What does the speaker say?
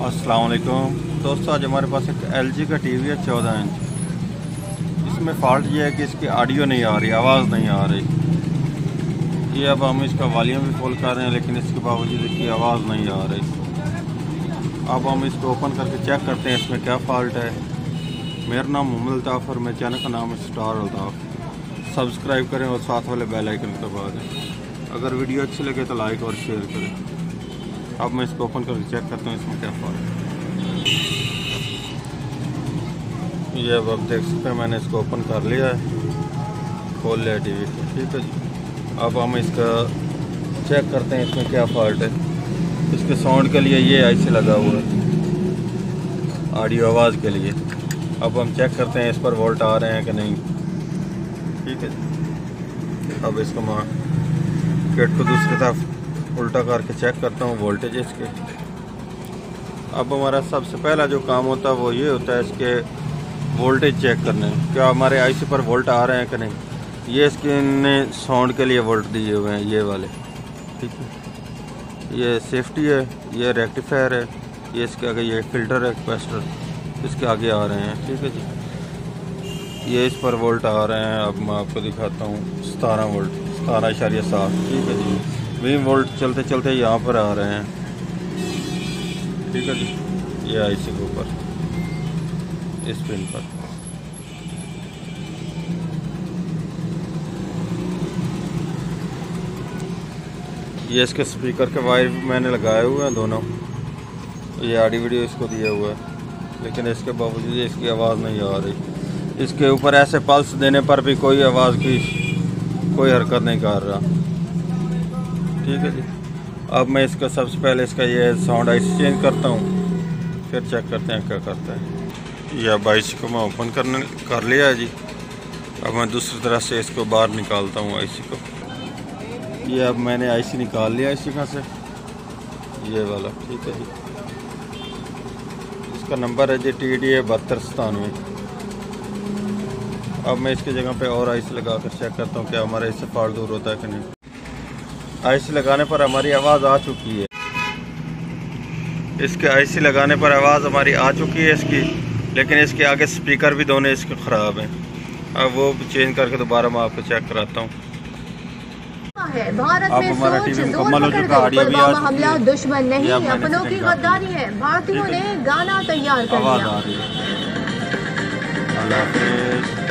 अस्सलाम वालेकुम दोस्तों, आज हमारे पास एक LG का टीवी है 14 इंच। इसमें फ़ॉल्ट ये है कि इसकी ऑडियो नहीं आ रही, आवाज़ नहीं आ रही। ये अब हम इसका वॉल्यूम भी फुल कर रहे हैं लेकिन इसके बावजूद इसकी आवाज़ नहीं आ रही। अब हम इसको ओपन करके चेक करते हैं इसमें क्या फ़ॉल्ट है। मेरा नाम मोहम्मद अल्ताफ़ और मेरे चैनल का नाम है स्टार अल्ताफ़। सब्सक्राइब करें और साथ वाले बेल आइकन को दबा दें। अगर वीडियो अच्छी लगे तो लाइक और शेयर करें। अब मैं इसको ओपन करके चेक करता हूँ इसमें क्या फ़ॉल्ट है। ये अब आप देख सकते हैं मैंने इसको ओपन कर लिया है, खोल लिया टीवी को। ठीक है जी, अब हम इसका चेक करते हैं इसमें क्या फ़ॉल्ट है। इसके साउंड के लिए ये IC लगा हुआ है, ऑडियो आवाज़ के लिए। अब हम चेक करते हैं इस पर वोल्ट आ रहे हैं कि नहीं। ठीक है जी, अब इसको मैं गेट को दूसरी तरफ उल्टा करके चेक करता हूँ वोल्टेज इसके। अब हमारा सबसे पहला जो काम होता है वो ये होता है इसके वोल्टेज चेक करने, क्या हमारे IC पर वोल्ट आ रहे हैं कि नहीं। ये इसके ने साउंड के लिए वोल्ट दिए हुए हैं, ये वाले। ठीक है, ये सेफ्टी है, ये रेक्टिफायर है, ये इसके आगे ये फ़िल्टर है, कैपेसिटर इसके आगे आ रहे हैं। ठीक है जी, ये इस पर वोल्ट आ रहे हैं। अब मैं आपको दिखाता हूँ 17 वोल्ट, 17.7। ठीक है जी, 20 वोल्ट चलते चलते यहाँ पर आ रहे हैं। ठीक है जी, ये IC के ऊपर इस पिन पर। ये इसके स्पीकर के वायर मैंने लगाए हुए हैं दोनों। ये ऑडियो वीडियो इसको दिया हुआ है लेकिन इसके बावजूद इसकी आवाज़ नहीं आ रही। इसके ऊपर ऐसे पल्स देने पर भी कोई आवाज़ की कोई हरकत नहीं कर रहा। ठीक है जी, अब मैं इसका सबसे पहले इसका ये साउंड IC चेंज करता हूँ, फिर चेक करते हैं क्या करता है। ये अब IC को मैं ओपन कर लिया है जी। अब मैं दूसरी तरह से इसको बाहर निकालता हूँ IC को। ये अब मैंने IC निकाल लिया इसी का से, ये वाला। ठीक है जी, इसका नंबर है जी TDA 7297। अब मैं इसकी जगह पे और IC लगा कर चेक करता हूँ क्या हमारा इससे फाल्ट दूर होता है कि नहीं। IC लगाने पर हमारी आवाज़ आ चुकी है। इसके IC लगाने पर आवाज़ हमारी आ चुकी है इसकी, लेकिन इसके आगे स्पीकर भी दोनों इसके ख़राब हैं। अब वो चेंज करके दोबारा मैं आपको चेक कराता हूँ। भारत में हमारा टीवी मुकम्मल हो चुका, ऑडियो भी आ चुकी है। दुश्मन नहीं अपनों की गद्दारी है। भारतीयों ने गाना तैयार कर लिया। आवाज़ आ रही है। अल्लाह हाफ़िज़।